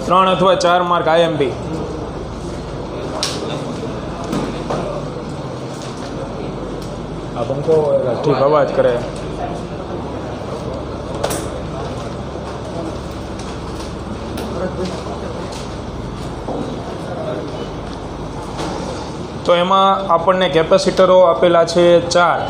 ત્રણ અથવા 4 mark IMP. આ પંખો ઠીક અવાજ કરે. તો એમાં આપણને કેપેસિટરો આપેલા છે 4.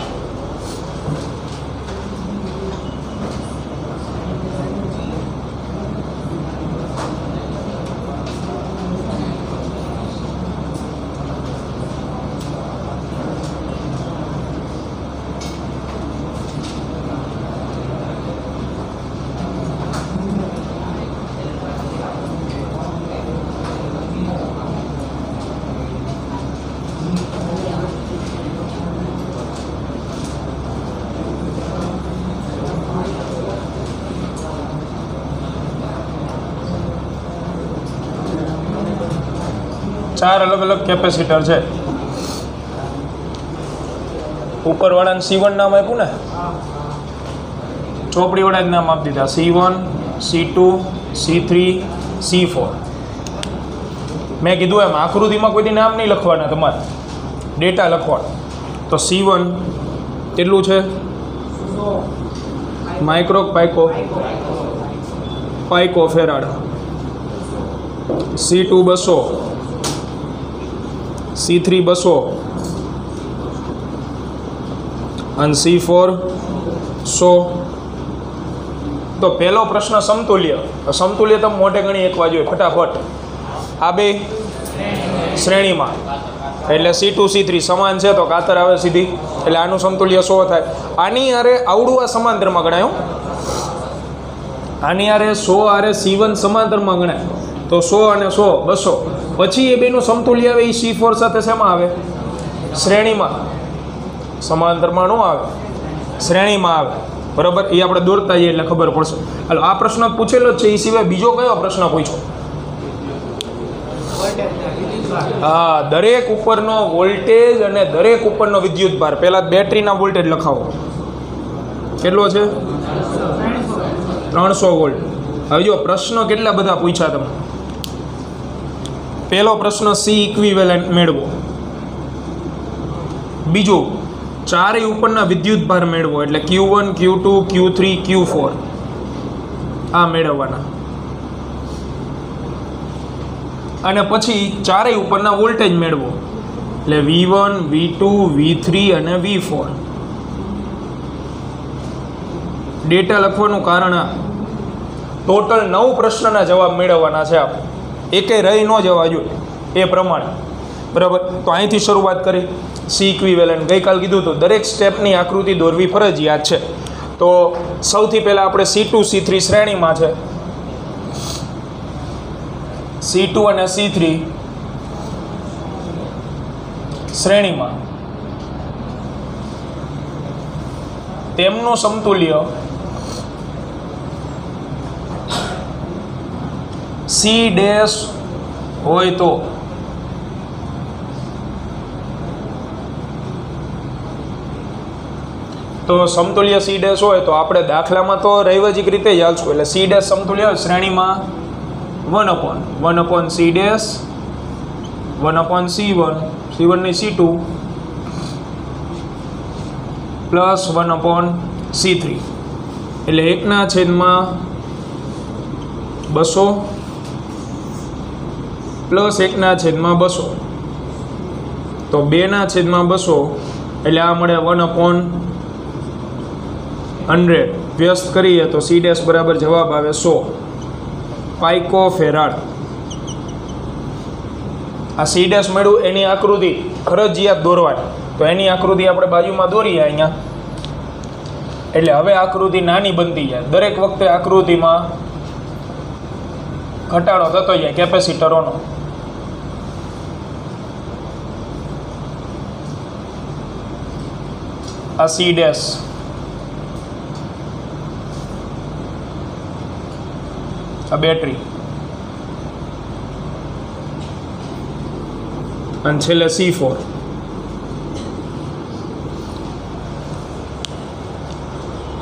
ચાર અલગ અલગ કેપેસિટર છે. ઉપરવાળાને C1 નામ આપ્યું ને, ચોપડીવાળા જ નામ આપી દીધા. C1, C2, C3, C4. મેં કીધું એમ આકૃતિમાં કોઈ નામ નહીં લખવાના, તમારે ડેટા લખવાનો. તો C1 કેટલું છે? Micro pico farad. C2 200, C3 200 અને C4 100. તો પહેલો પ્રશ્ન સમતુલ્ય. સમતુલ્ય તમે મોઢે ગણી એક વાર જોઈએ ફટાફટ. આ બે શ્રેણીમાં એટલે C2 C3 સમાન છે તો કાતર આવે સીધી, એટલે આનું સમતુલ્ય 100 થાય. આની હારે આવડું આ સમાંતરમાં ગણાય. આની હારે 100 હારે C1 સમાંતરમાં ગણાય તો 100 અને 100 200. પછી એ બેનું સમતુલ્ય આવે એ C4 સાથે શેમાં આવે? શ્રેણીમાં. સમાંતરમાં ન આવે, શ્રેણીમાં આવે. બરાબર, એ આપણે દોરતા જઈએ એટલે ખબર પડશે. હાલો, આ પ્રશ્ન પૂછેલો જ છે. એ સિવાય બીજો કયો પ્રશ્ન પૂછ્યો? હા, દરેક ઉપરનો વોલ્ટેજ અને દરેક ઉપરનો વિદ્યુત ભાર. પહેલા બેટરીના વોલ્ટેજ લખાવો. કેટલો છે? 300 વોલ્ટ. હવે જો પ્રશ્નો કેટલા બધા પૂછ્યા તમે. પહેલો પ્રશ્ન C ઇક્વિવેલન્ટ મેળવો. બીજો ચારેય ઉપરના વિદ્યુત ભાર મેળવો, એટલે Q1, Q2, Q3, Q4 આ મેળવવાના. અને પછી ચારેય ઉપરના વોલ્ટેજ મેળવો, એટલે V1, V2, V3 અને V4. ડેટા લખવાનું કારણ આ ટોટલ 9 પ્રશ્નના જવાબ મેળવવાના છે. આપણે એકે રહી ન જવા જોઈએ એ પ્રમાણે. બરાબર, તો અહીંથી શરૂઆત કરી. C ઇક્વિવેલન્ટ ગઈકાલ કીધું હતું દરેક સ્ટેપની આકૃતિ દોરવી ફરજિયાત છે. તો સૌથી પહેલાં આપણે C2 C3 શ્રેણીમાં છે. C2 અને C3 શ્રેણીમાં, તેમનું સમતુલ્ય C ડેશ હોય તો સમતુલ્ય C ડેશ હોય તો આપણે દાખલામાં તો રૈવજિક રીતે જ હાલશું. એટલે C ડેશ સમતુલ્ય શ્રેણીમાં 1/1 C ડેશ 1/C1 C1 ની C2 પ્લસ 1/C3 એટલે 1/200 પ્લસ 1/200 તો 2/200 એટલે આ મળે 1/100. વ્યસ્ત કરીએ તો C ડેશ બરાબર જવાબ આવે 100 પાઇકો ફેરાડ. આ C ડેશ મળ્યું, એની આકૃતિ ફરજિયાત દોરવાની. તો એની આકૃતિ આપણે બાજુમાં દોરીએ અહીંયા. એટલે હવે આકૃતિ નાની બનતી જાય. દરેક વખતે આકૃતિમાં ઘટાડો થતો જાય કેપેસિટરોનો. આ C ડેશ, આ બેટરી, અને છેલ્લે C4.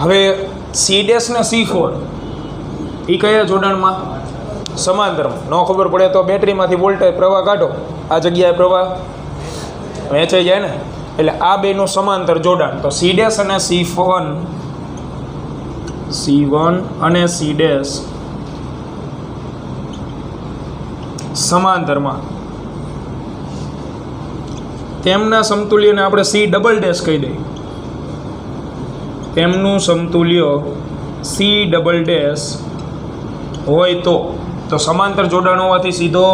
હવે સી ડેશ ને C4 એ કયા જોડાણમાં? સમાંતરમાં. ન ખબર પડે તો બેટરીમાંથી વોલ્ટેજ પ્રવાહ કાઢો, આ જગ્યાએ પ્રવાહ વહેંચાઈ જાય ને, એટલે આ બેનું સમાંતર જોડાણ. તો સી ડેશ અને C1 અને સી ડેશ સમાંતરમાં, તેમના સમતુલ્યને આપણે સી ડબલ ડેશ કહી દઈએ. તેમનું સમતુલ્ય સી ડબલ ડેશ હોય તો સમાંતર જોડાણ હોવાથી સીધો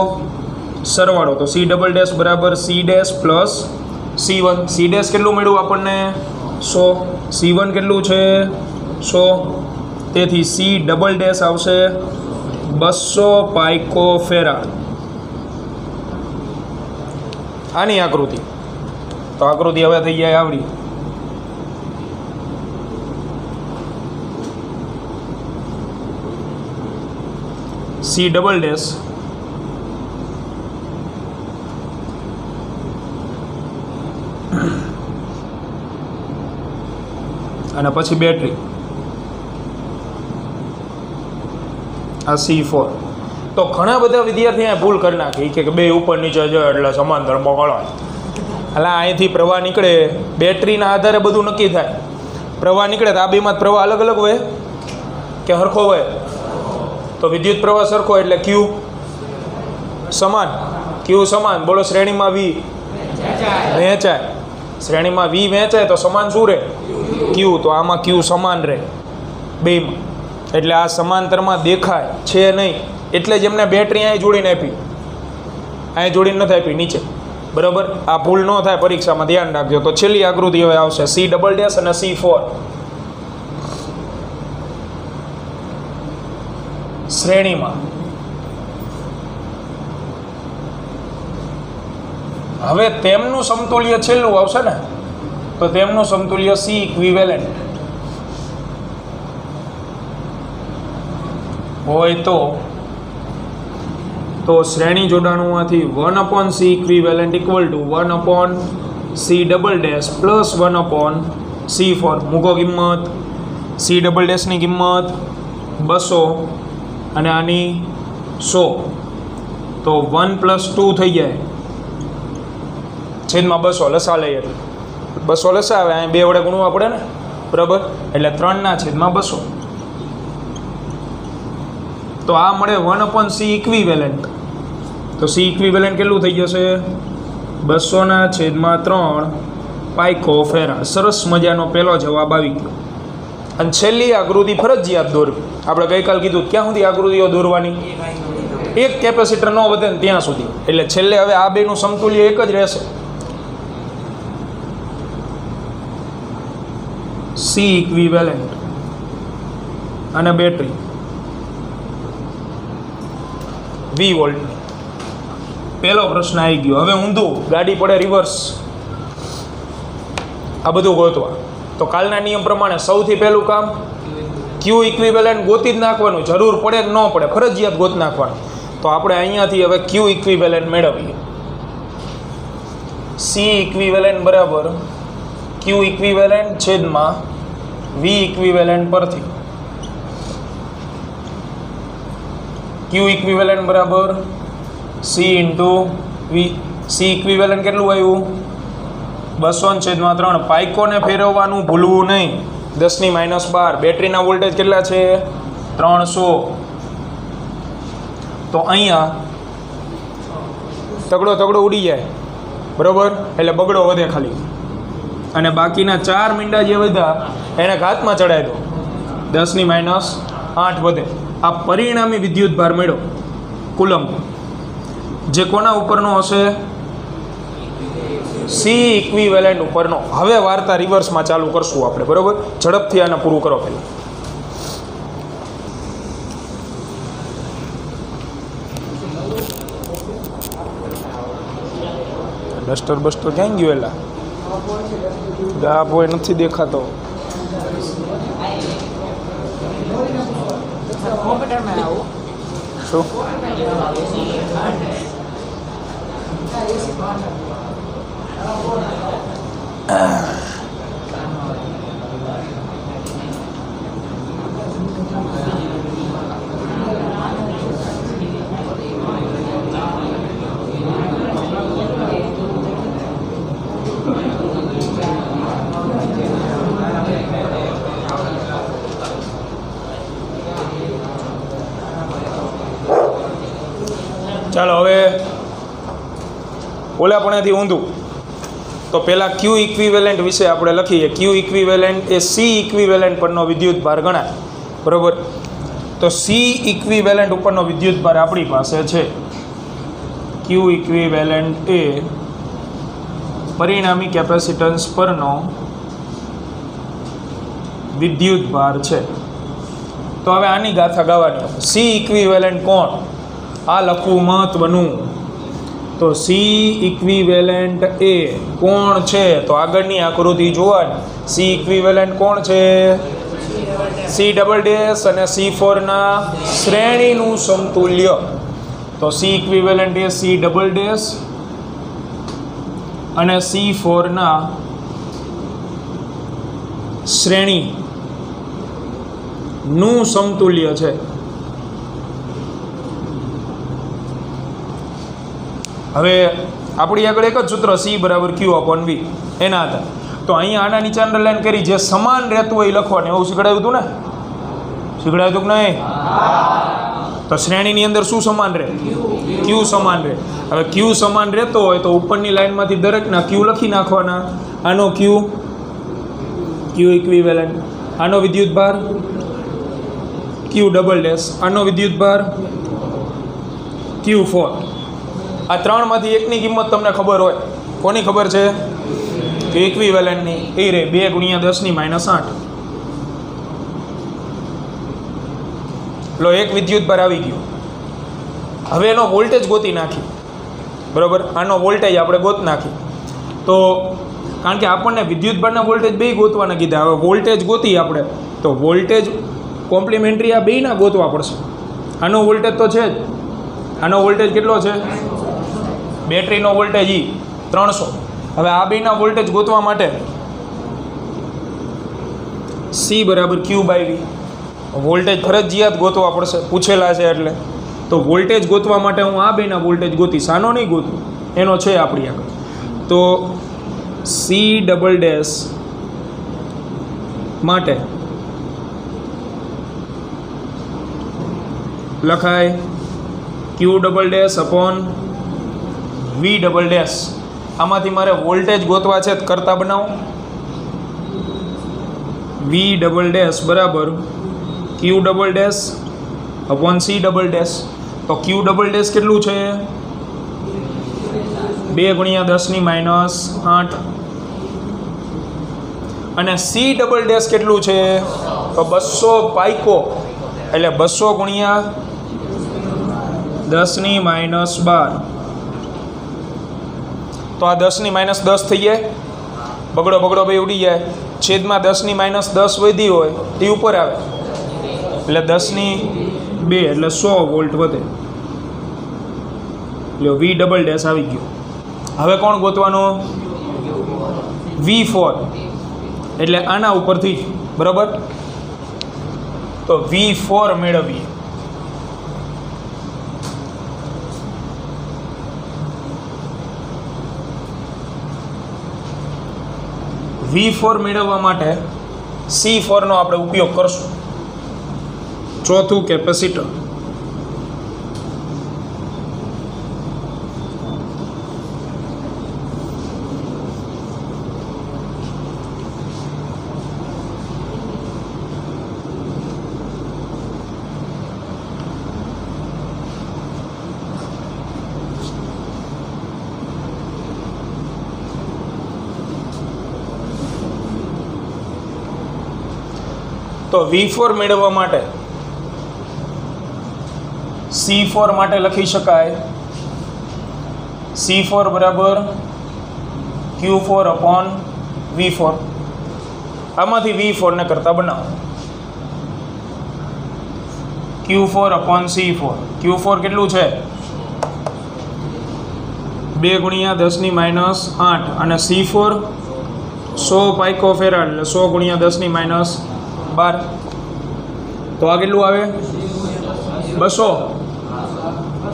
સરવાળો. તો સી ડબલ ડેશ બરાબર c dash plus C1. C dash કેટલું મળ્યું આપણને? 100. C1 કેટલું છે? 100. તેથી સી ડબલ ડેશ આવશે 200 પાઇકો ફેરાડ. આની આકૃતિ, તો આકૃતિ હવે થઈ જાય આવડી. સી ડબલ ડેશ અને પછી બેટરી, આ C4. તો ઘણા બધા વિદ્યાર્થી અહીંયા ભૂલ કરી નાખી કે બે ઉપર નીચે જાય એટલે સમાંતર બગળાય. એટલે અહીંથી પ્રવાહ નીકળે, બેટરીના આધારે બધું નક્કી થાય. પ્રવાહ નીકળે તો આ બેમાં પ્રવાહ અલગ અલગ હોય કે સરખો હોય? તો વિદ્યુત પ્રવાહ સરખો એટલે ક્યુ સમાન. ક્યુ સમાન, બોલો શ્રેણીમાં વી વહેંચાય. શ્રેણીમાં વી વહેંચાય તો સમાન શું રહે? ક્યુ. તો આમાં ક્યુ સમાન રહે બેમાં, એટલે આ સમાંતરમાં દેખાય છે નહીં. એટલે જ એમને બેટરી અહીં જોડીને આપી, અહીં જોડીને નથી આપી નીચે. બરાબર, આ ભૂલ ન થાય પરીક્ષામાં, ધ્યાન રાખજો. તો છેલ્લી આકૃતિ હવે આવશે સી ડબલ ડેશ અને C4 શ્રેણીમાં. હવે તેમનું સમતુલ્ય છેલ્લું આવશે ને, તો તેમનું સમતુલ્ય સી ઇક્વિવેલેન્ટ હોય તો શ્રેણી જોડાણોમાંથી 1/C equivalent equal to 1/C double dash plus 1/C4. મૂકો કિંમત. સી ડબલ ડેશની કિંમત 200 અને આની 100, તો 1 + 2 થઈ જાય છેદમાં 200. લસા લઈએ એટલે 200 લસા આવે, અહીં 2 વડે ગુણવા પડે ને, બરાબર, એટલે 3/200. તો આ મળે 1/C ઇક્વિવેલેન્ટ. તો સી ઇક્વિવેલેન્ટ કેટલું થઈ જશે? 200/3 પાઇકો ફેરાડ. સરસ મજાનો પહેલો જવાબ આવી ગયો. અને છેલ્લી આકૃતિ ફરજિયાત દોરવી. આપણે ગઈકાલ કીધું ક્યાં સુધી આકૃતિઓ દોરવાની? એક કેપેસિટર ન વધે ને ત્યાં સુધી. એટલે છેલ્લે હવે આ બેનું સમતુલ્ય એક જ રહેશે, સી ઇક્વિવેલેન્ટ અને બેટરી V વોલ્ટની. પહેલો પ્રશ્ન આવી ગયો. હવે ઊંધું, ગાડી પડે રિવર્સ, આ બધું ગોતવા. તો કાલના નિયમ પ્રમાણે સૌથી પહેલું કામ ક્યુ ઇક્વિવેલેન્ટ ગોતી જ નાખવાનું. જરૂર પડે કે ન પડે, ફરજિયાત ગોત નાખવાનું. તો આપણે અહીંયાથી હવે ક્યુ ઇક્વિવેલેન્ટ મેળવીએ. સી ઇક્વિવેલેન્ટ બરાબર ક્યુ ઇક્વિવેલેન્ટ છેદમાં વી ઇક્વિવેલેન્ટ પરથી. ક્યુ ઇક્વિવેલેન્ટ બરાબર c into v. C equivalent કેટલું આવ્યું? 200/3. પાઇકોને ફેરવવાનું ભૂલવું નહીં. 10⁻12. બેટરીના વોલ્ટેજ કેટલા છે? 300. તો અહીંયા તગડો ઉડી જાય, બરાબર, એટલે બગડો વધે ખાલી. અને બાકીના 4 મીંડા જે વધ્યા એને ઘાતમાં ચડાવી દો, 10⁻8 વધે. આ પરિણામી વિદ્યુત ભાર મળ્યો કુલમ, જે કોના ઉપરનો હશે? સી ઇક્વિવેલેન્ટ ઉપરનો. હવે વાર્તા રિવર્સમાં ચાલુ કરશું આપણે, બરાબર. ઝડપથી આને પૂરું કરો પહેલાં. ડસ્ટર બસ્ટર ક્યાં ગયું? એલા ગાપ હોય નથી દેખાતો. શું ચાલો હવે ઓલાપણેથી ઊંધું. તો પહેલાં ક્યુ ઇક્વિવેલન્ટ વિશે આપણે લખીએ. ક્યુ ઇક્વિવેલન્ટ એ સી ઇક્વિવેલન્ટ પરનો વિદ્યુત ભાર ગણાય. બરાબર. તો સી ઇક્વિવેલન્ટ ઉપરનો વિદ્યુત ભાર આપણી પાસે છે. ક્યુ ઇક્વિવેલન્ટ એ પરિણામી કેપેસિટન્સ પરનો વિદ્યુત ભાર છે. તો હવે આની ગાથા ગાવાની. સી ઇક્વિવેલન્ટ કોણ? આ લખવું મહત્વનું. તો સી ઇક્વિવેલન્ટ એ કોણ છે? તો આગળની આકૃતિ જોવાની. સી ઇક્વિવેલન્ટ કોણ છે? સી ડબલ ડેશ અને C4ના શ્રેણીનું સમતુલ્ય. તો C equivalent A C double dash અને C4ના શ્રેણીનું સમતુલ્ય છે. હવે આપણી આગળ એક જ સૂત્ર C બરાબર Q/V એના હતા. તો અહીંયા આના નીચે અંડરલાઈન કરી જે સમાન રહેતું હોય એ લખવાનું. એવું શીખડાયું હતું ને? શીખડાયું હતું કે નહીં? તો શ્રેણીની અંદર શું સમાન રહે? Q સમાન રહે. હવે Q સમાન રહેતો હોય તો ઉપરની લાઈનમાંથી દરેકના Q લખી નાખવાના. આનો Q ઇક્વિવેલન્ટ, આનો વિદ્યુત ભાર Q ડબલ ડેશ, આનો વિદ્યુત ભાર Q4. આ ત્રણમાંથી એકની કિંમત તમને ખબર હોય. કોની ખબર છે? કે ઇક્વિવેલન્ટની. એ રે 2 × 10⁻8. લો એક વિદ્યુત ભાર આવી ગયો. હવે એનો વોલ્ટેજ ગોતી નાખી. બરાબર. આનો વોલ્ટેજ આપણે ગોત નાખી. તો કારણ કે આપણને વિદ્યુત ભારના વોલ્ટેજ બે ગોતવાના કીધા. હવે વોલ્ટેજ ગોતી આપણે તો વોલ્ટેજ કોમ્પ્લિમેન્ટરી આ બેયના ગોતવા પડશે. આનો વોલ્ટેજ તો છે જ. આનો વોલ્ટેજ કેટલો છે? બેટરીનો વોલ્ટેજ 300. હવે આ બેના વોલ્ટેજ ગોતવા માટે C બરાબર Q/V. વોલ્ટેજ ફરજિયાત ગોતવા પડશે, પૂછેલા છે એટલે. તો વોલ્ટેજ ગોતવા માટે હું આ બેના વોલ્ટેજ ગોતીશ, આનો નહીં ગોતું. એનો છે આપણી આગળ. તો C ડબલ ડેશ માટે લખાય Q double dash upon V double dash. આમાંથી મારે વોલ્ટેજ ગોતવા છે કરતા બનાવો. V ડબલ ડેશ બરાબર Q double dash upon C double dash. તો Q ડબલ ડેશ કેટલું છે? 2 × 10⁻8. અને C ડબલ ડેશ કેટલું છે? તો 200 પાઇકો, એટલે 200 × 10⁻12. તો આ 10⁻10 થઈ જાય. બગડો બે ઉડી જાય. છેદમાં 10⁻10 વધી હોય તે ઉપર આવે એટલે 10⁻2 એટલે 100 વોલ્ટ વધે. એટલે V ડબલ ડેશ આવી ગયો. હવે કોણ ગોતવાનો? V4. એટલે આના ઉપરથી. બરાબર. તો V4 મેળવીએ. V4 મેળવવા માટે C4નો આપણે ઉપયોગ કરશું. ચોથું કેપેસિટર. તો V4 મેળવવા માટે C4 માટે લખી શકાય C4 બરાબર Q4/V4. આમાંથી V4 ને કરતા બનાવો. Q4/C4. Q4 કેટલું છે? 2 × 10⁻8 અને C4 100 પાઇકોફેરાડ એટલે 100 × 10⁻12. તો આ કેટલું આવે?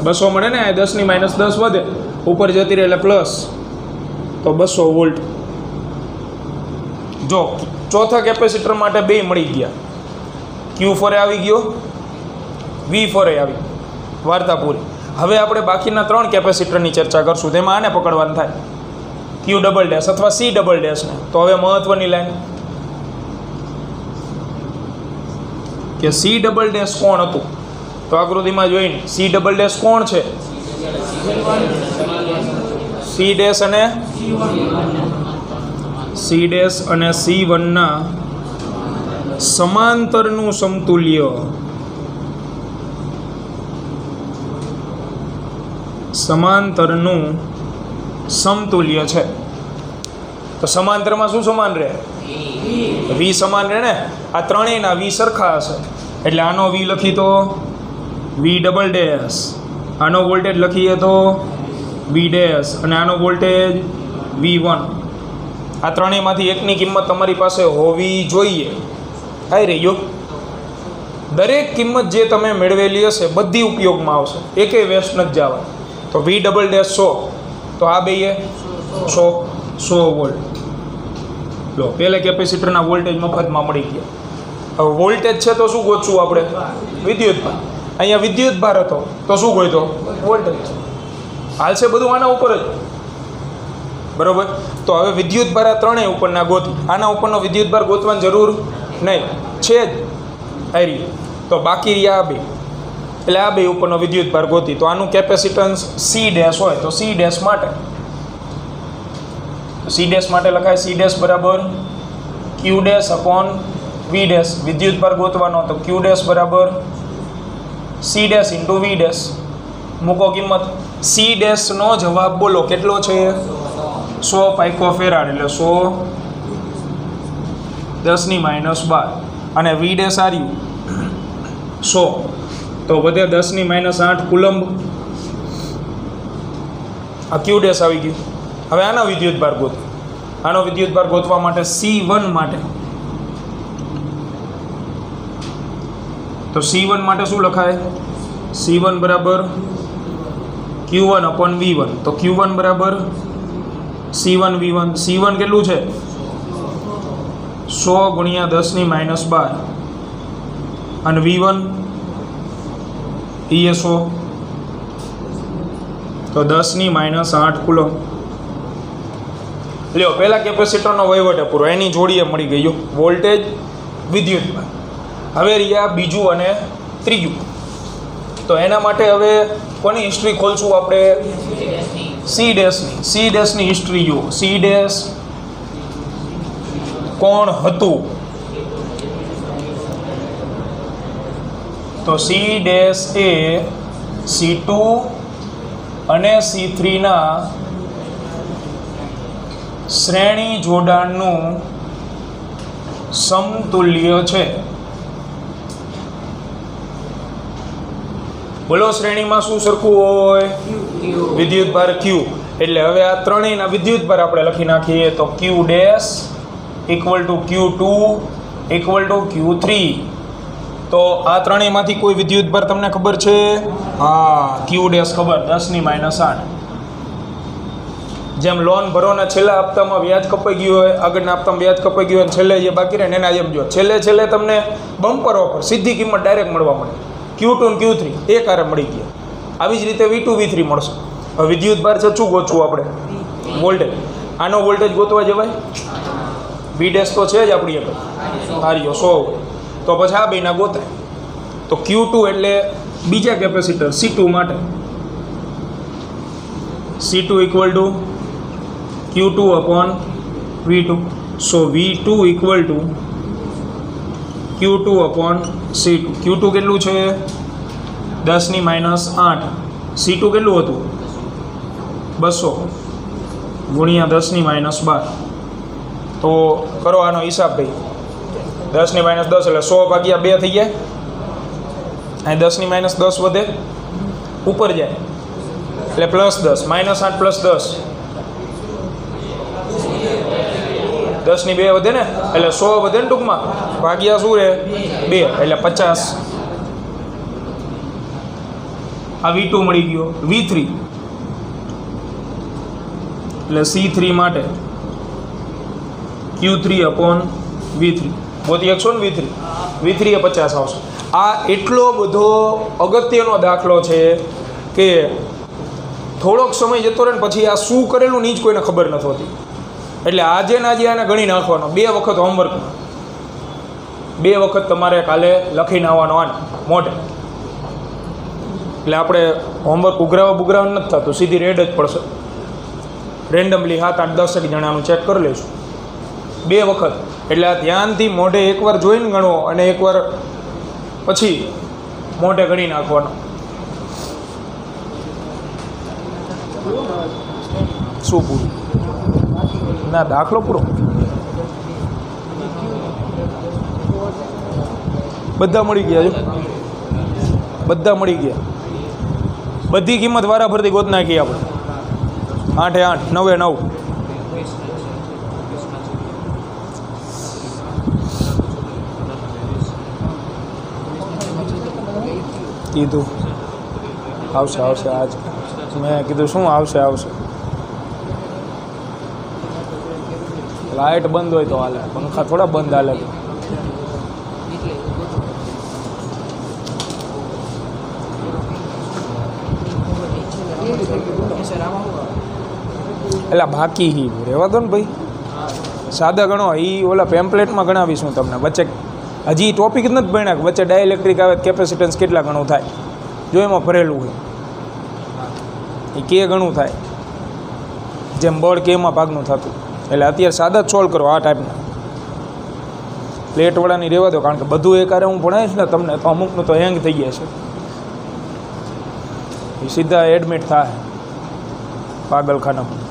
200 મળે ને. 10⁻10 વધે, ઉપર જતી રહે એટલે પ્લસ. તો 200 વોલ્ટ. જો ચોથા કેપેસિટર માટે બે મળી ગયા. Q4 આવી ગયો, V4 આવી. વાર્તા પૂરી. હવે આપણે બાકીના 3 કેપેસિટરની ચર્ચા કરશું. તેમાં આને પકડવાનું થાય ક્યુ ડબલ ડેશ અથવા સી ડબલ ડેશને. તો હવે મહત્વની લાઈન કે સી ડબલ ડેશ કોણ હતું? તો આકૃતિમાં જોઈને સી ડબલ ડેશ કોણ છે? સી ડેશ અને C1 ના સમાંતરનું સમતુલ્ય. સમાંતરનું સમતુલ્ય છે. તો સમાંતરમાં શું સમાન રહે? V સમાન રહે ને. આ ત્રણેયના V સરખા હશે એટલે આનો V લખી તો V ડબલ ડેશ, આનો વોલ્ટેજ લખીએ તો V ડેશ અને આનો વોલ્ટેજ V1. આ ત્રણેયમાંથી એકની કિંમત તમારી પાસે હોવી જોઈએ. આવી રહ્યો દરેક કિંમત જે તમે મેળવેલી હશે બધી ઉપયોગમાં આવશે, એકેય વેસ્ટ નથી જવા. તો V ડબલ ડેશ 100, તો આ બે 100 વોલ્ટ. લો પહેલે કેપેસિટરના વોલ્ટેજ મફતમાં મળી ગયા. હવે વોલ્ટેજ છે તો શું ગોતશું આપણે? વિદ્યુતભાર. અહીંયા વિદ્યુતભાર હતો તો શું ગોતો? વોલ્ટેજ. હાલશે બધું આના ઉપર જ, બરોબર. તો હવે વિદ્યુતભાર આ ત્રણેય ઉપરના ગોતી. આના ઉપરનો વિદ્યુતભાર ગોતવાની જરૂર નહીં છે જ. આવી તો બાકી રહ્યા આ બે, એટલે આ બે ઉપરનો વિદ્યુતભાર ગોતી. તો આનું કેપેસિટન્સ સી ડેશ હોય તો સી ડેશ માટે લખાય સી ડેશ બરાબર q dash upon v dash. વિદ્યુતભાર ગોતવાનો તો ક્યુ ડેશ બરાબર c dash into v dash. મૂકો કિંમત. સી ડેશનો જવાબ બોલો કેટલો છે? 100 પાઇકોફેરાડ એટલે 100 10⁻12. અને વી ડેશ આર્યું 100 તો વધે 10⁻8 કુલંબ. આ ક્યુ ડેશ આવી ગયું. હવે આનો વિદ્યુતભાર ગોતો. આનો વિદ્યુતભાર ગોતવા માટે C1 માટે તો C1 માટે શું લખાય? C1 બરાબર Q1 અપોન V1. તો Q1 બરાબર C1 V1. C1 કેટલું છે? 100 ગુણ્યા 10⁻12 અને V1 એ 100 તો 10⁻8 કુલમ. લ્યો પહેલા કેપેસિટરનો વહીવટ પૂરો, એની જોડીએ મળી ગયો વોલ્ટેજ વિદ્યુતભાર. હવે રહ્યા બીજું અને ત્રીજું. તો એના માટે હવે કોની હિસ્ટ્રી ખોલશું આપણે? સી ડેશની. સી ડેશની હિસ્ટ્રી જુઓ. સી ડેશ કોણ હતું? તો સી ડેશ એ C2 અને C3 ના શ્રેણી જોડાણનું સમતુલ્ય છે. બોલો શ્રેણીમાં શું સરખું હોય? વિદ્યુતભાર Q. એટલે હવે આ ત્રણેયના વિદ્યુતભાર આપણે લખી નાખીએ તો Q dash equal to Q2 equal to Q3. તો આ ત્રણેયમાંથી કોઈ વિદ્યુતભાર તમને ખબર છે? હા, Q ડેશ ખબર 10⁻8. જેમ લોન ભરો ને છેલ્લા હપ્તામાં વ્યાજ કપાઈ ગયું હોય, આગળના હપ્તામાં વ્યાજ કપાઈ ગયું હોય, છેલ્લે જે બાકી રહે ને એના જેમ જો છેલ્લે તમને બમ્પર ઓફર સીધી કિંમત ડાયરેક્ટ મળવા મળે. Q2 અને Q3 એક હારે મળી ગયા. આવી જ રીતે V2 V3 મળશે. હવે વિદ્યુતભાર છે શું ગોતવું આપણે? વોલ્ટેજ. આનો વોલ્ટેજ ગોતવા જવાય? V ડેશ તો છે જ આપણી આગળ, હાર્યો 100. તો પછી આ બેના ગોતાય. તો Q2 એટલે બીજા કેપેસિટર C2 માટે C2 equal to Q2 upon V2. So V2 equal to Q2 upon C2. Q2 કેટલું છે? 10⁻8. C2 કેટલું હતું? 200 ગુણ્યા 10⁻12. તો કરો આનો હિસાબ ભાઈ. 10⁻10 એટલે 100 ભાગ્યા 2 થઈ જાય. અહીં 10⁻10 વધે, ઉપર જાય એટલે +10. -8 + 10 10 ની 2 વધે ને એટલે 100 વધે ને ટૂંકમાં. ભાગ્યા શું રહે? 2 એટલે 50. આ V2 મળી ગયો. V3 એટલે C3 માટે Q3 અપોન V3. ગોતી શકશો ને V3 એ 50 આવશે. આ એટલો બધો અગત્યનો દાખલો છે કે થોડોક સમય જતો રહે ને પછી આ શું કરેલું ની જ કોઈને ખબર નથી હોતી. એટલે આજે ને આજે આને ગણી નાખવાનો. 2 વખત હોમવર્કમાં 2 વખત તમારે કાલે લખીને આવવાનો આને મોઢે. એટલે આપણે હોમવર્ક ઉઘરાવા નથી થતું, સીધી રેડ જ પડશે. રેન્ડમલી 7, 8, 10 જણાનું ચેક કરી લઈશું 2 વખત. એટલે આ ધ્યાનથી મોઢે એકવાર જોઈને ગણવો અને એકવાર પછી મોઢે ગણી નાખવાનો. શું પૂરું? ના, દાખલો પૂરો. બધા મળી ગયા છે, બધા મળી ગયા. બધી કિંમત વારાફરતી ગોત નાખી આપણે. 8 એ 8, 9 એ 9. કીધું આવશે આવશે. આજ મેં કીધું શું આવશે આવશે. લાઇટ બંધ હોય તો હાલે, પંખા થોડા બંધ હાલે. એટલે બાકી હી રહેવા દો ને ભાઈ, સાદા ગણો. એ ઓલા પેમ્પલેટમાં ગણાવીશું તમને. વચ્ચે હજી ટોપિક જ નથી ભણ્યા. વચ્ચે ડાયલેક્ટ્રિક આવે, કેપેસિટન્સ કેટલા ગણું થાય જો એમાં ભરેલું હોય. એ કે ગણું થાય, જેમ બળ કે એમાં ભાગનું થતું. એટલે અત્યારે સાદા જ સોલ્વ કરો આ ટાઈપના. પ્લેટવાળાની રહેવા દો, કારણ કે બધું એકારે હું ભણાવીશ ને તમને તો અમુકનું તો હેંગ થઈ ગયા છે. એ સીધા એડમિટ થાય પાગલખાનામાં.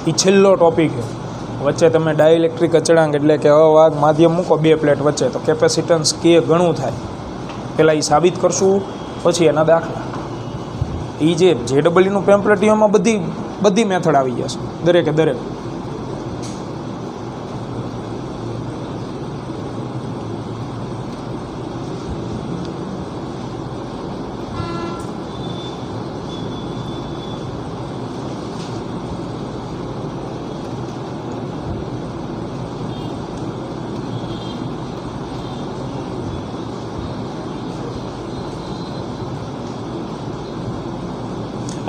એ છેલ્લો ટોપિક છે. વચ્ચે તમે ડાયલેક્ટ્રિક અચળાંક એટલે કે અવાહક માધ્યમ મૂકો 2 પ્લેટ વચ્ચે, તો કેપેસિટન્સ કે ઘણું થાય. પહેલાં એ સાબિત કરશું, પછી એના દાખલા. એ જે JEEનું પેમ્પલેટ એમાં બધી મેથડ આવી જશે, દરેકે દરેક.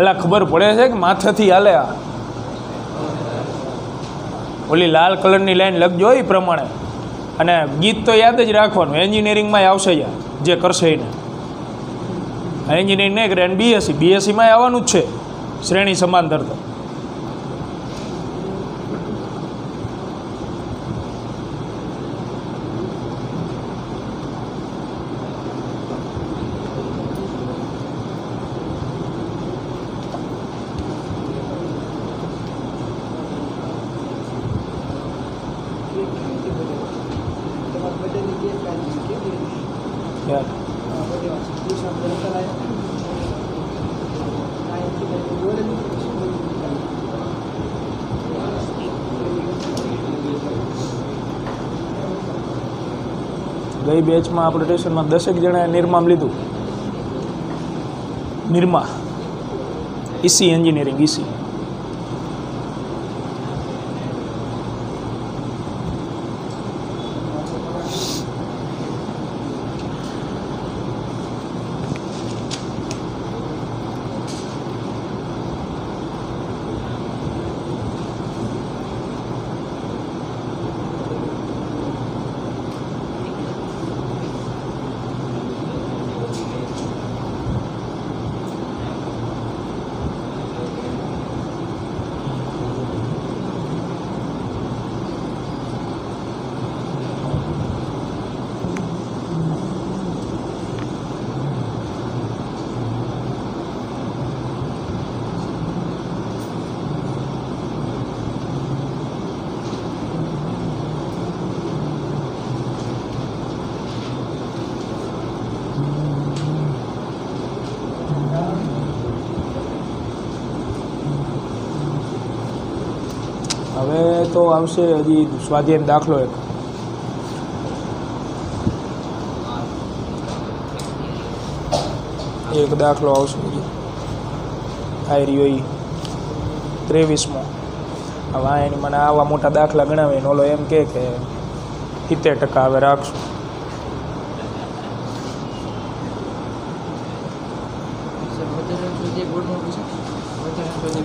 એટલે ખબર પડે છે કે માથેથી હાલે. આ ઓલી લાલ કલરની લાઈન લખજો એ પ્રમાણે. અને ગીત તો યાદ જ રાખવાનું. એન્જિનિયરિંગમાં આવશે જે કરશે એને. એન્જિનિયરિંગ નહીં કરે અને BScમાં આવવાનું જ છે શ્રેણી સમાંતર. તો ગઈ બેચમાં આપણે ટ્યુશનમાં 10 જણાએ નિરમામ લીધું. Nirma EC engineering EC. હવે તો આવશે હજી સ્વાધ્યાયનો દાખલો એક દાખલો આવશે હજી. આ રહ્યો 23મો. હવે એની મને આવા મોટા દાખલા ગણાવીને ઓલો એમ કે 70% હવે રાખશું.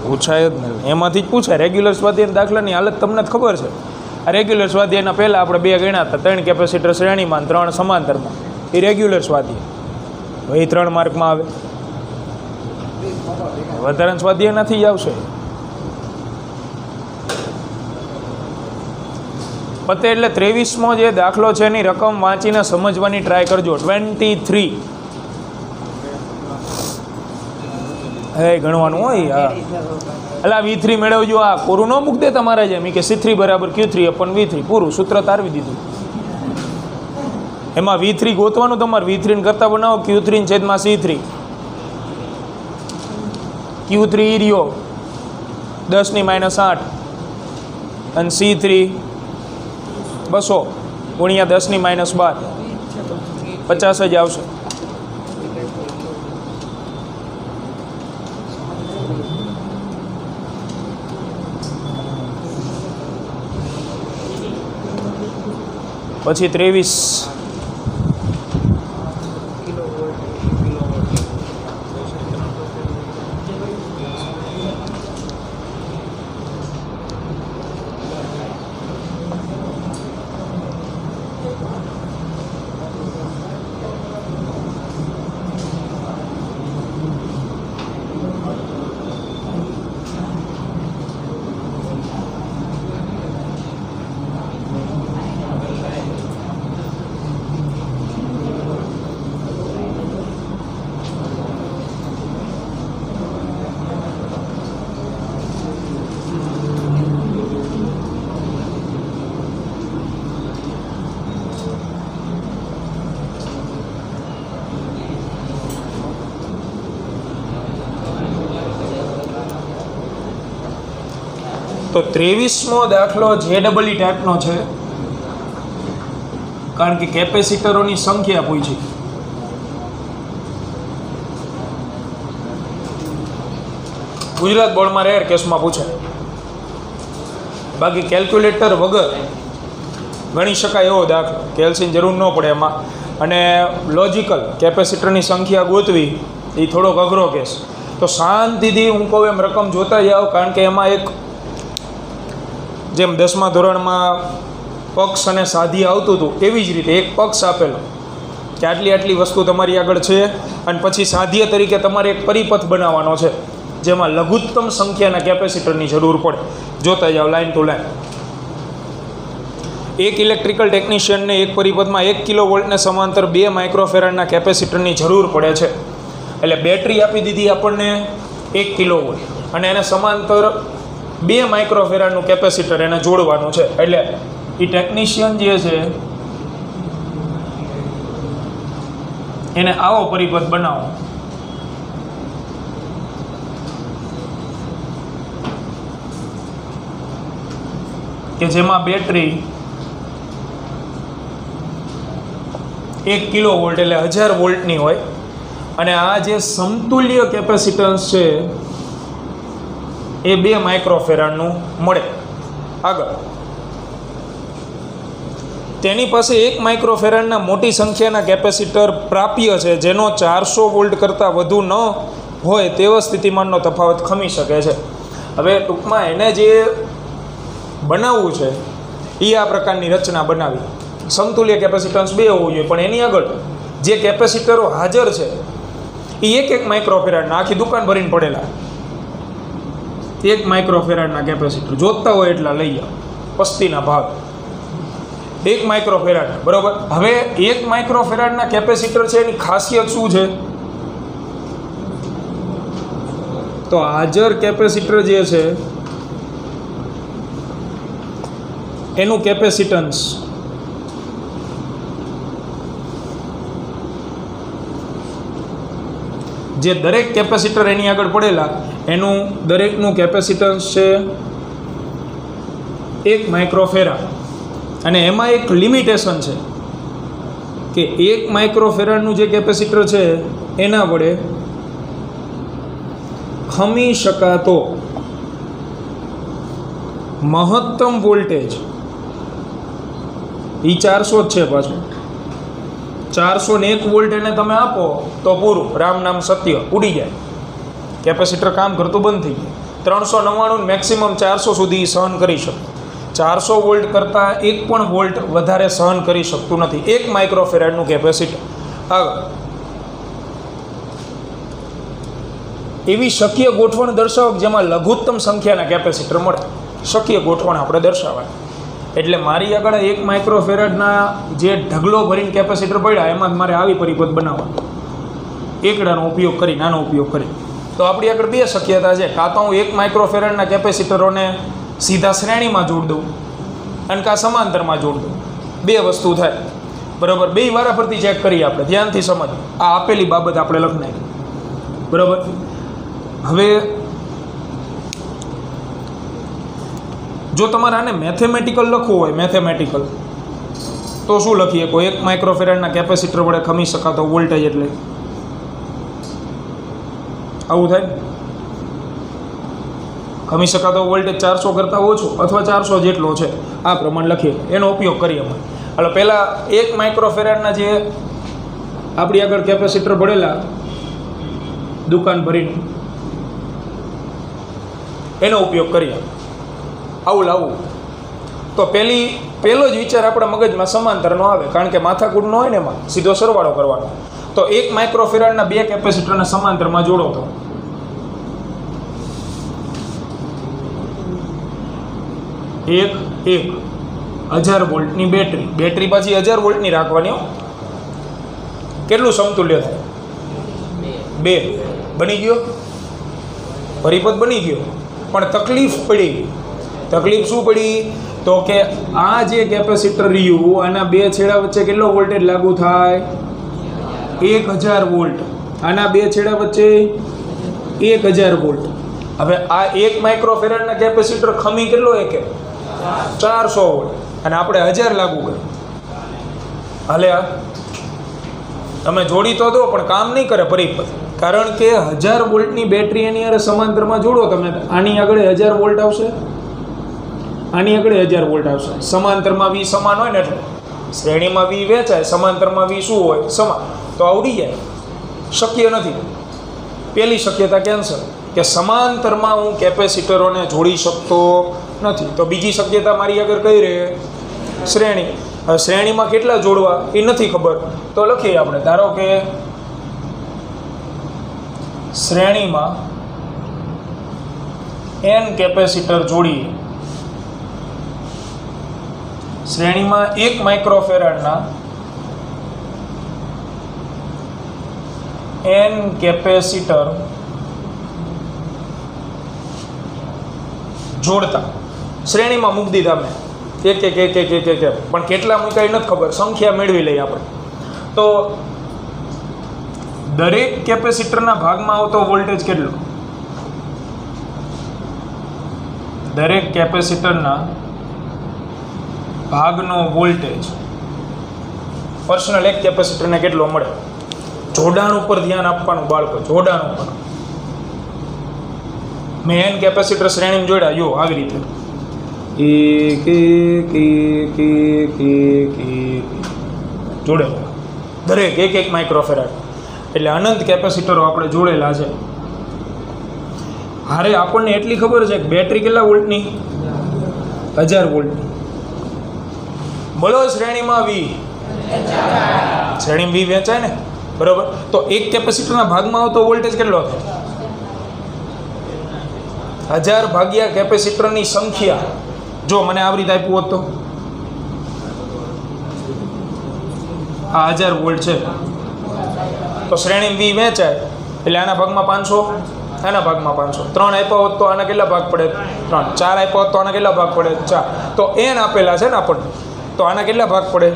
પૂછાય જ નહીં, એમાંથી જ પૂછાય. રેગ્યુલર સ્વાધ્યાયના દાખલાની હાલત તમને જ ખબર છે. આ રેગ્યુલર સ્વાધ્યાયના પહેલાં આપણે 2 ગણ્યા હતા, 3 કેપેસિટર શ્રેણીમાં 3 સમાંતરમાં. એ રેગ્યુલર સ્વાધ્યાય. હવે એ 3 માર્કમાં આવે. વધારાના સ્વાધ્યાય નથી જ આવશે. પતે એટલે 23મો જે દાખલો છે એની રકમ વાંચીને સમજવાની ટ્રાય કરજો. 23 ગણવાનું હોય. હા એટલે V3 મેળવજો. આ કોરું ન મૂક દે તમારે જેમ કે C3 બરાબર Q3/V3 પૂરું સૂત્ર તારવી દીધું. એમાં V3 ગોતવાનું તમારે. V3 કરતા બનાવો Q3/C3. Q3 રહ્યો 10 ની -8 અને C3 200 ગુણ્યા 10 ની -12 50 જ આવશે. પછી 23 તો 23મો દાખલો JEE ટાઈપનો છે, કારણ કે કેપેસિટરોની સંખ્યા પૂછી. ગુજરાત બોર્ડમાં રેર કેસમાં પૂછે, બાકી કેલ્ક્યુલેટર વગર ગણી શકાય એવો દાખલો. કેલ્સીની જરૂર ન પડે એમાં. અને લોજિકલ કેપેસિટરની સંખ્યા ગોતવી એ થોડોક અઘરો કેસ. તો શાંતિથી હું કહું એમ રકમ જોતા જાઓ, કારણ કે એમાં એક જેમ 10મા ધોરણમાં પક્ષ અને સાધી આવતું હતું એવી જ રીતે એક પક્ષ આપેલો કે આટલી વસ્તુ તમારી આગળ છે, અને પછી સાધ્ય તરીકે તમારે એક પરિપથ બનાવવાનો છે જેમાં લઘુત્તમ સંખ્યાના કેપેસિટરની જરૂર પડે. જોતા જાઓ લાઇન ટુ લાઇન. એક ઇલેક્ટ્રિકલ ટેકનિશિયનને એક પરિપથમાં 1 કિલોવોલ્ટને સમાંતર 2 માઇક્રોફેરાડના કેપેસિટરની જરૂર પડે છે. એટલે બેટરી આપી દીધી આપણને 1 કિલોવોલ્ટ અને એને સમાંતર 2 માઇક્રોફેરાડનું કેપેસિટર એને જોડવાનું છે. એટલે એ ટેકનિશિયન જે છે એને આવો પરિપથ બનાવો કે જેમાં બેટરી 1 કિલોવોલ્ટ એટલે 1000 વોલ્ટની હોય, અને આ જે સમતુલ્ય કેપેસિટન્સ છે એ 2 માઇક્રોફેરાડનું મળે. આગળ તેની પાસે 1 માઇક્રોફેરાડના મોટી સંખ્યાના કેપેસિટર પ્રાપ્ય છે જેનો 400 વોલ્ટ કરતાં વધુ ન હોય તેવા સ્થિતિમાનનો તફાવત ખમી શકે છે. હવે ટૂંકમાં એને જે બનાવવું છે એ આ પ્રકારની રચના બનાવી. સમતુલ્ય કેપેસિટન્સ 2 હોવું જોઈએ, પણ એની આગળ જે કેપેસિટરો હાજર છે એ 1 માઇક્રોફેરાડના આખી દુકાન ભરીને પડેલા 1 માઇક્રોફેરાડના કેપેસિટર જોતા હોય એટલા લઈ આવો, પસ્તીના ભાગ 1 માઇક્રોફેરાડ. બરાબર. હવે 1 માઇક્રોફેરાડના કેપેસિટર છે એની ખાસિયત શું છે? તો હાજર કેપેસિટર જે છે એનું કેપેસિટન્સ જે દરેક કેપેસિટર એની આગળ પડેલા એનું દરેકનું કેપેસિટન્સ છે 1 માઇક્રોફેરાડ. અને એમાં એક લિમિટેશન છે કે 1 માઇક્રોફેરાડનું જે કેપેસિટર છે એના વડે ખમી શકાતો મહત્તમ વોલ્ટેજ એ 400 જ છે. પાછું 401 વોલ્ટ એને તમે આપો તો પૂરું, રામ નામ સત્ય, ઉડી જાય, કેપેસિટર કામ કરતું બંધ થઈ જાય. 399 મેક્સિમમ 400 સુધી સહન કરી શકે. 400 વોલ્ટ કરતાં 1 પણ વોલ્ટ વધારે સહન કરી શકતું નથી 1 માઇક્રોફેરાડનું કેપેસિટર. આગળ એવી શક્ય ગોઠવણ દર્શાવો જેમાં લઘુત્તમ સંખ્યાના કેપેસિટર મળે. શક્ય ગોઠવણ આપણે દર્શાવાય. એટલે મારી આગળ 1 માઇક્રોફેરાડના જે ઢગલો ભરીને કેપેસિટર પડ્યા એમાં મારે આવી પરિપથ બનાવવાનો, એકડાનો ઉપયોગ કરી, નાનો ઉપયોગ કરી. તો આપણી આગળ 2 શક્યતા છે. કાં તો હું 1 માઇક્રોફેરાડના કેપેસિટરોને સીધા શ્રેણીમાં જોડ દઉં અને કાં સમાંતરમાં જોડ દઉં. 2 વસ્તુ થાય, બરાબર. 2 વારાફરતી ચેક કરીએ આપણે, ધ્યાનથી સમજ. આ આપેલી બાબત આપણે લખી નાખી, બરાબર. હવે જો તમારે આને મેથેમેટિકલ લખવું હોય, મેથેમેટિકલ, તો શું લખીએ? કોઈ 1 માઇક્રોફેરાડના કેપેસિટર વડે ખમી શકાતો વોલ્ટેજ એટલે આવું થાય. ખમી શકાતો વોલ્ટેજ 400 કરતાં ઓછો અથવા 400 જેટલો છે, આ પ્રમાણે લખીએ. એનો ઉપયોગ કરીએ અમે. એટલે પહેલાં 1 માઇક્રોફેરાડના જે આપણી આગળ કેપેસિટર પડેલા દુકાન ભરીને, એનો ઉપયોગ કરીએ. આવું લાવવું તો પહેલો જ વિચાર આપણા મગજમાં સમાંતરનો આવે, કારણ કે માથાકૂટ ન હોય ને એમાં સીધો સરવાળો કરવાનો. તો 1 માઇક્રોફેરાડના 2 કેપેસિટરને સમાંતરમાં જોડો તો 1000 વોલ્ટની બેટરી પાછી 1000 વોલ્ટની રાખવાની. કેટલું સમતુલ્ય થાય? 2. બની ગયો, પરિપથ બની ગયો. પણ તકલીફ શું પડી? તો કે આ જે કેપેસિટર રહ્યું આના 2 છેડા વચ્ચે કેટલો વોલ્ટેજ લાગુ થાય? 1000 વોલ્ટ. આના 2 છેડા વચ્ચે 1000 વોલ્ટ. હવે આ 1 માઇક્રોફેરાડના કેપેસિટર ખમી કેટલો? 400 વોલ્ટ, અને આપણે 1000 લાગુ કર્યું. હાલે આ તમે જોડી તો દો પણ કામ નહીં કરે પરિપથ, કારણ કે 1000 વોલ્ટની બેટરી એની અરે સમાંતરમાં જોડો તમે, આની આગળ 1000 વોલ્ટ આવશે, આની આગળ 1000 વોલ્ટ આવશે. સમાંતરમાં V સમાન હોય ને, એટલે શ્રેણીમાં V વેચાય, સમાંતરમાં V શું હોય? સમાન. તો આવડી જાય. શક્ય નથી. પહેલી શક્યતા કેન્સલ, કે સમાંતરમાં હું કેપેસિટરોને જોડી શકતો નથી. તો બીજી શક્યતા મારી આગળ કઈ રહે? શ્રેણી. હવે શ્રેણીમાં કેટલા જોડવા એ નથી ખબર, તો લખીએ આપણે. ધારો કે શ્રેણીમાં n કેપેસિટર જોડીએ. શ્રેણીમાં 1 માઇક્રોફેરાડના n કેપેસિટર જોડતા શ્રેણીમાં મૂકી દીધા મેં, એક પણ કેટલા મૂકાય નથી ખબર, સંખ્યા મેળવી લઈએ આપણે. તો દરેક કેપેસિટરના ભાગમાં આવતો વોલ્ટેજ કેટલો? દરેક કેપેસિટરના ભાગનો વોલ્ટેજ પર્સનલ 1 કેપેસિટરને કેટલો મળે? જોડાણ ઉપર ધ્યાન આપવાનું બાળકો, જોડાણ ઉપર. મેં n કેપેસિટર શ્રેણીમાં જોડ્યા, જો આવી રીતે જોડેલા, દરેક 1 માઇક્રોફેરાડ. એટલે અનંત કેપેસિટરો આપણે જોડેલા છે. હારે આપણને એટલી ખબર છે કે બેટરી કેટલા વોલ્ટની? 1000 વોલ્ટની. બોલો શ્રેણીમાં V, શ્રેણીમાં V વેચાય ને, બરોબર. તો 1 કેપેસિટરના ભાગમાં આવતો વોલ્ટેજ કેટલો થાય? 1000 ભાગ્યા કેપેસિટરની સંખ્યા. જો મને આવી રીતે આપ્યું હોત તો આ 1000 વોલ્ટ છે, તો શ્રેણી V વેચાય એટલે આના ભાગમાં 500, આના ભાગમાં 500. 3 આપ્યા હોત તો આના કેટલા ભાગ પડે? 3. 4 આપ્યા હોત તો આના કેટલા ભાગ પડે? 4. તો n આપેલા છે ને આપણને, તો આના કેટલા ભાગ પડે?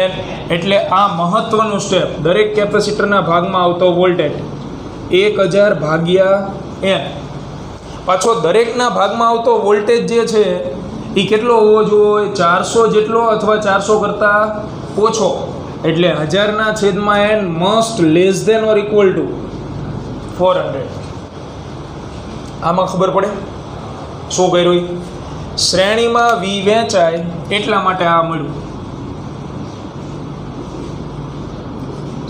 n. એટલે આ મહત્વનું સ્ટેપ, દરેક કેપેસિટરના ભાગમાં આવતો વોલ્ટેજ 1000 ભાગ્યા n. પાછો દરેકના ભાગમાં આવતો વોલ્ટેજ જે છે એ કેટલો હોવો જોઈએ? 400 જેટલો અથવા 400 કરતાં ઓછો. એટલે 1000 છેદમાં n must less than or equal to 400. આમાં ખબર પડે શું કર્યું? શ્રેણીમાં V વહેંચાય એટલા માટે આ મળ્યું.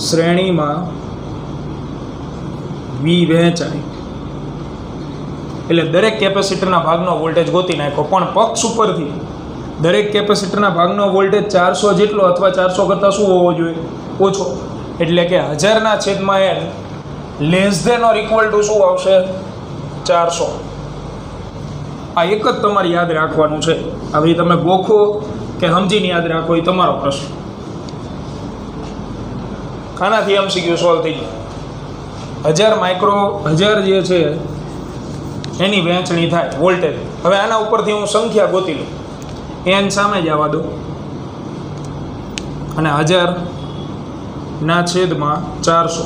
શ્રેણીમાં V વહેંચાય એટલે દરેક કેપેસિટરના ભાગનો વોલ્ટેજ ગોતી નાખ્યો, પણ પક્ષ ઉપરથી દરેક કેપેસિટરના ભાગનો વોલ્ટેજ 400 જેટલો અથવા 400 કરતાં શું હોવો જોઈએ? ઓછો. એટલે કે 1000/n less than or equal to શું આવશે? 400. આ એક જ તમારે યાદ રાખવાનું છે. હવે તમે ગોખો કે સમજીને યાદ રાખો એ તમારો પ્રશ્ન. આનાથી MCQ સોલ્વ થઈ જાય. 1000 જે છે એની વહેંચણી થાય વોલ્ટેજ. હવે આના ઉપરથી હું સંખ્યા ગોતી લઉં. n સામે જ આવવા દો અને 1000/400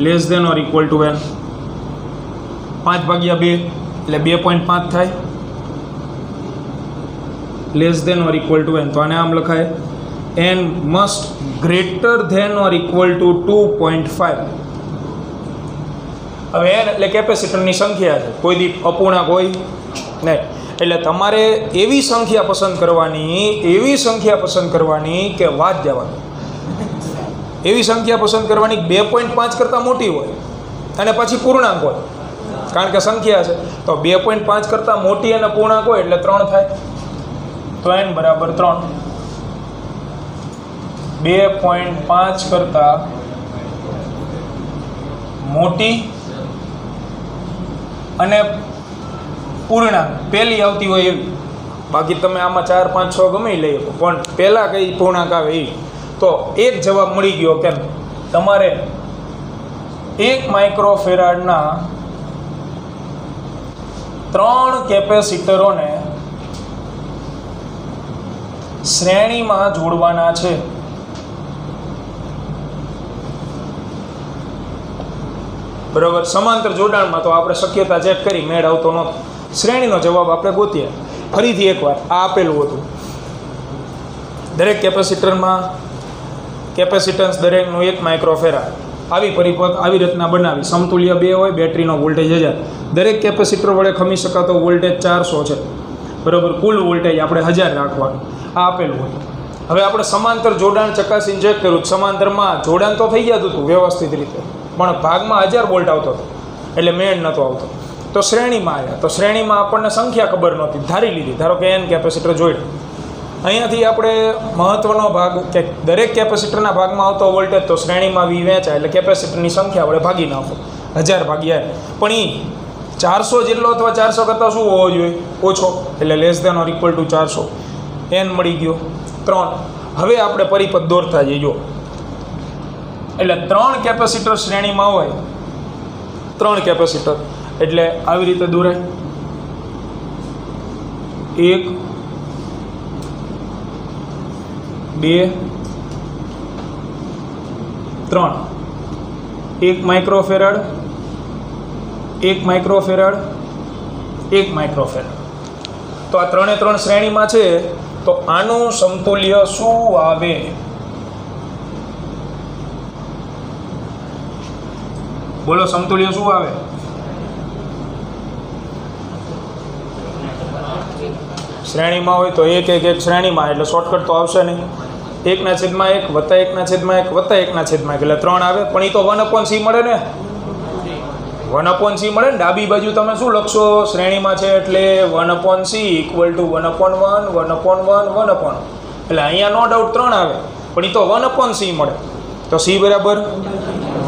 less than or equal to n. 5/2 એટલે 2.5 થાય. Less than or equal to n, તો આને આમ લખાય n must greater than or equal to 2.5. હવે n એટલે કેપેસિટરની સંખ્યા છે, કોઈ દી અપૂર્ણાંક હોય નહીં. એટલે તમારે એવી સંખ્યા પસંદ કરવાની કે વાત જવાની. એવી સંખ્યા પસંદ કરવાની 2.5 કરતાં મોટી હોય અને પછી પૂર્ણાંક હોય, કારણ કે સંખ્યા છે. તો 2.5 કરતાં મોટી અને પૂર્ણાંક હોય એટલે 3 થાય. તો n બરાબર 3. 2.5 કરતાં મોટી અને પૂર્ણાંક પહેલી આવતી હોય એવી. બાકી તમે આમાં 4, 5, 6 ગમે લઈ શકો, પણ પહેલાં કઈ પૂર્ણાંક આવે એ. તો એક જવાબ મળી ગયો. કેમ? તમારે 1 માઇક્રોફેરાડના 3 કેપેસિટરોને શ્રેણીમાં જોડવાના છે. બરાબર. સમાંતર જોડાણમાં તો આપણે શક્યતા ચેક કરી, મેળ આવતો નહોતો. શ્રેણીનો જવાબ આપણે ગોતીએ. ફરીથી એકવાર આ આપેલું હતું. દરેક કેપેસિટરમાં કેપેસિટન્સ દરેકનું 1 માઇક્રોફેરાડ. આવી પરિપથ આવી રીતના બનાવી. સમતુલ્ય 2 હોય, બેટરીનો વોલ્ટેજ 1000. દરેક કેપેસિટર વડે ખમી શકાતો વોલ્ટેજ 400 છે. બરાબર. કુલ વોલ્ટેજ આપણે 1000 રાખવાનું. આ આપેલું હતું. હવે આપણે સમાંતર જોડાણ ચકાસીને ચેક કર્યું. સમાંતરમાં જોડાણ તો થઈ જતું હતું વ્યવસ્થિત રીતે, પણ ભાગમાં 1000 વોલ્ટ આવતો હતો એટલે મેળ નહોતો આવતો. તો શ્રેણીમાં આવ્યા. તો શ્રેણીમાં આપણને સંખ્યા ખબર નહોતી, ધારી લીધી. ધારો કે n કેપેસિટર જોડ્યું. અહીંયાથી આપણે મહત્વનો ભાગ કે દરેક કેપેસિટરના ભાગમાં આવતો વોલ્ટેજ તો શ્રેણીમાં V વહેંચાય એટલે કેપેસિટરની સંખ્યા વડે ભાગી નાખો. 1000/n. પણ એ 400 જેટલો અથવા 400 કરતાં શું હોવો જોઈએ? ઓછો. એટલે less than or equal to 400. n મળી ગયો 3. હવે આપણે પરિપથ દોરતા જઈએ. એટલે 3 કેપેસિટર શ્રેણીમાં હોય, 3 કેપેસિટર એટલે આવી રીતે દોરાય. 1, 2, 3. 1 માઇક્રોફેરાડ, 1 માઇક્રોફેરાડ, 1 માઇક્રોફેરાડ. તો આ 3 શ્રેણીમાં છે. તો આનું સમતુલ્ય શું આવે? બોલો, સમતુલ્ય શું આવે? શ્રેણીમાં હોય તો 1 શ્રેણીમાં, એટલે શોર્ટકટ તો આવશે નહીં. 1/1 વત્તા 1/1 વત્તા 1/1 એટલે 3 આવે. પણ એ તો 1/c મળે ને. 1/c મળે ને. ડાબી બાજુ તમે શું લખશો? શ્રેણીમાં છે એટલે 1/c ઇક્વલ ટુ 1/1 1/1 1/. એટલે અહીંયા નો ડાઉટ 3 આવે, પણ એ તો 1/c મળે. તો c બરાબર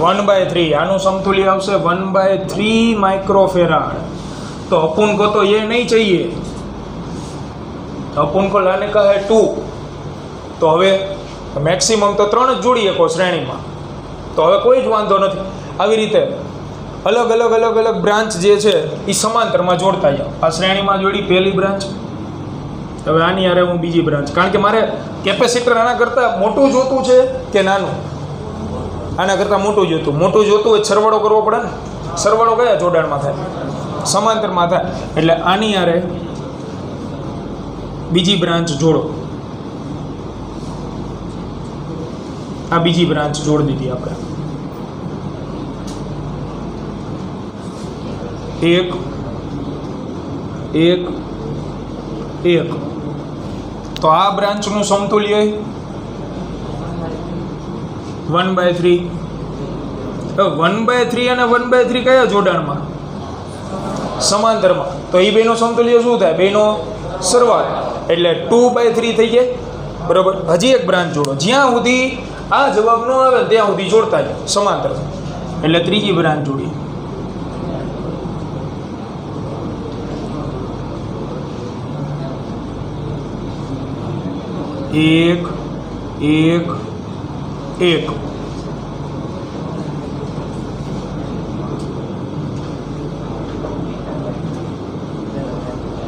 1/3. આનું સમતુલ્ય આવશે 1/3 માઇક્રોફેરાડ. તો અपूर्ण को तो ये नहीं चाहिए, અપૂર્ણ को लाने का है 2. તો હવે મેક્સિમમ તો 3 જ જોડી શકો શ્રેણીમાં, તો હવે કોઈ જ વાંધો નથી. આવી રીતે અલગ બ્રાન્ચ જે છે એ સમાંતરમાં જોડતા જાઓ. આ શ્રેણીમાં જોડી પહેલી બ્રાન્ચ. હવે આની યારે હું બીજી બ્રાન્ચ, કારણ કે મારે કેપેસિટર આના કરતાં મોટું જોતું છે કે નાનું? આના કરતાં મોટું જોતું હોય સરવાળો કરવો પડે ને. સરવાળો કયા જોડાણમાં થાય? સમાંતરમાં થાય. એટલે આની યારે બીજી બ્રાન્ચ જોડો. આ બીજી બ્રાન્ચ જોડી દીધી આપણે. 1, 2, 1 1 તો આ બ્રાન્ચનું સમતુલ્ય 1/3 1/3 અને 1/3 કયા જોડાણમાં સમાંતરમાં તો એ બેનો સમતુલ્ય શું થાય બેનો સરવાળો એટલે 2/3 થઈ જાય બરાબર હજી એક બ્રાન્ચ જોડો જ્યાં સુધી આ જવાબ ન આવે ત્યાં સુધી જોડતા જાય સમાંતર એટલે ત્રીજી બ્રાન્ચ જોડી 1 1 1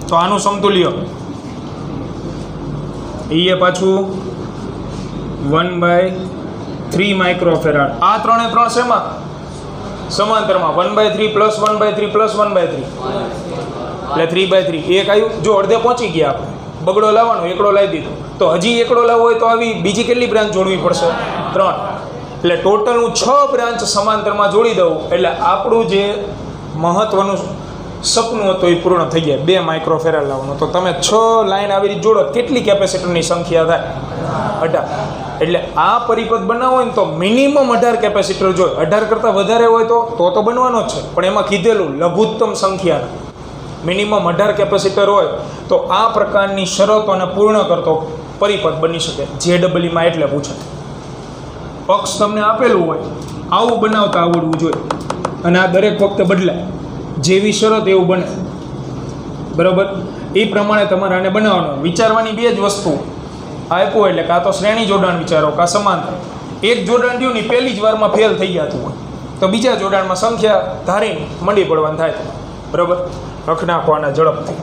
તો આનું સમતુલ્ય એ પાછું 1/3 માઇક્રોફેરાડ આ ત્રણે ત્રણ શેમાં સમાંતરમાં 1/3 પ્લસ 1/3 પ્લસ 1/3 એટલે 3/3 એક આવ્યું જો અડધે પહોંચી ગયા આપણે બગડો લાવવાનો એકડો લાવી દીધો તો હજી એકડો લાવવો હોય તો આવી બીજી કેટલી બ્રાન્ચ જોડવી પડશે 3 એટલે ટોટલ હું 6 બ્રાન્ચ સમાંતરમાં જોડી દઉં એટલે આપણું જે મહત્વનું સપનું હતું એ પૂર્ણ થઈ જાય 2 માઇક્રોફેરાડ લાવવાનું તો તમે 6 લાઈન આવી રીતે જોડો કેટલી કેપેસિટરની સંખ્યા થાય 18 એટલે આ પરિપથ બનાવો હોય ને તો મિનિમમ 18 કેપેસિટર જોઈએ 18 કરતાં વધારે હોય તો બનવાનો જ છે પણ એમાં કીધેલું લઘુત્તમ સંખ્યા મિનિમમ 18 કેપેસિટર હોય તો આ પ્રકારની શરતોને પૂર્ણ કરતો પરિપથ બની શકે જેડબલઈમાં એટલે પૂછે પક્ષ તમને આપેલું હોય આવું બનાવતા આવડવું જોઈએ અને આ દરેક વખતે બદલાય જેવી શરત એવું બને બરાબર એ પ્રમાણે તમારે આને બનાવવાનું વિચારવાની બે જ વસ્તુ આપ્યું એટલે કાં તો શ્રેણી જોડાણ વિચારો કાં સમાંતર એક જોડાણ થયું ને પહેલી જ વારમાં ફેલ થઈ જતું હોય તો બીજા જોડાણમાં સંખ્યા ધારીને મંડી પડવાનું થાય બરાબર રખ નાખવાના ઝડપથી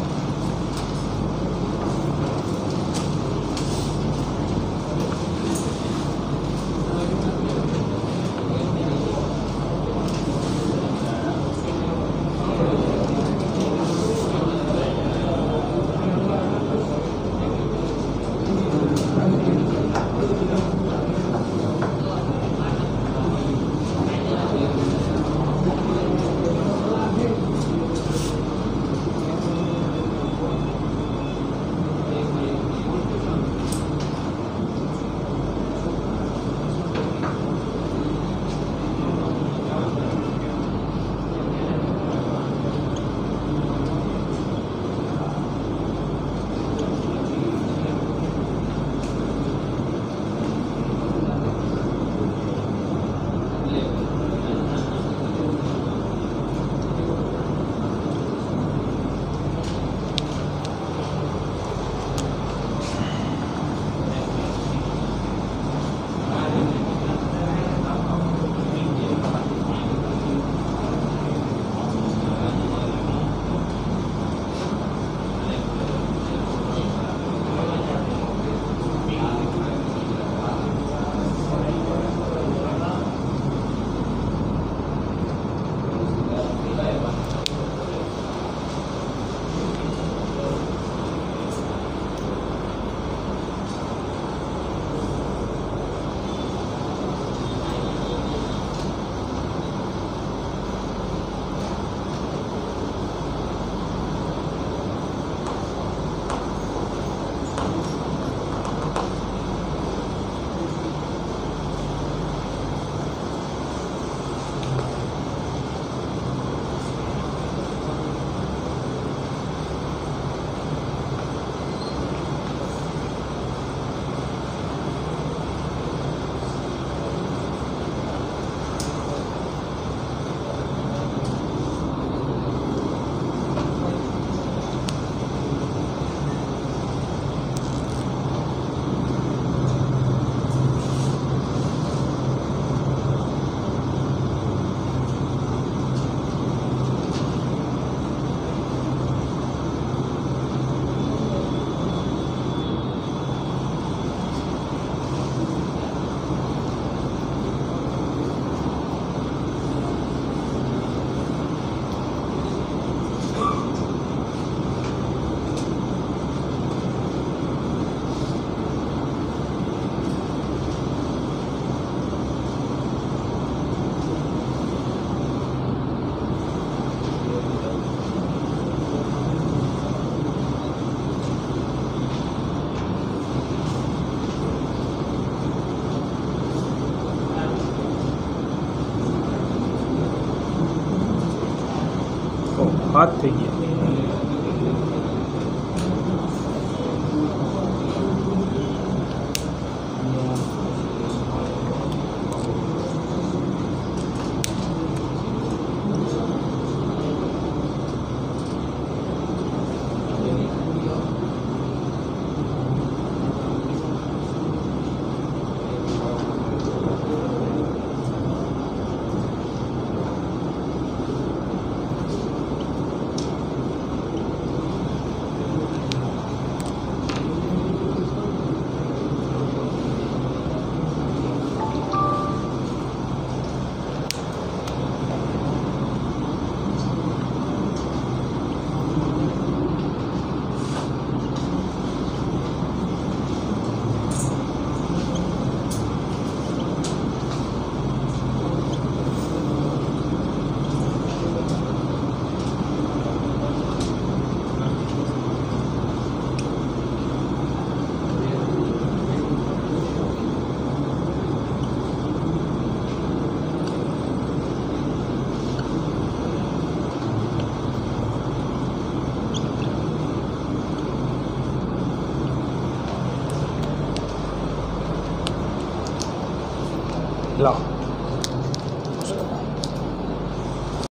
5 થઈ ગયા. લાવ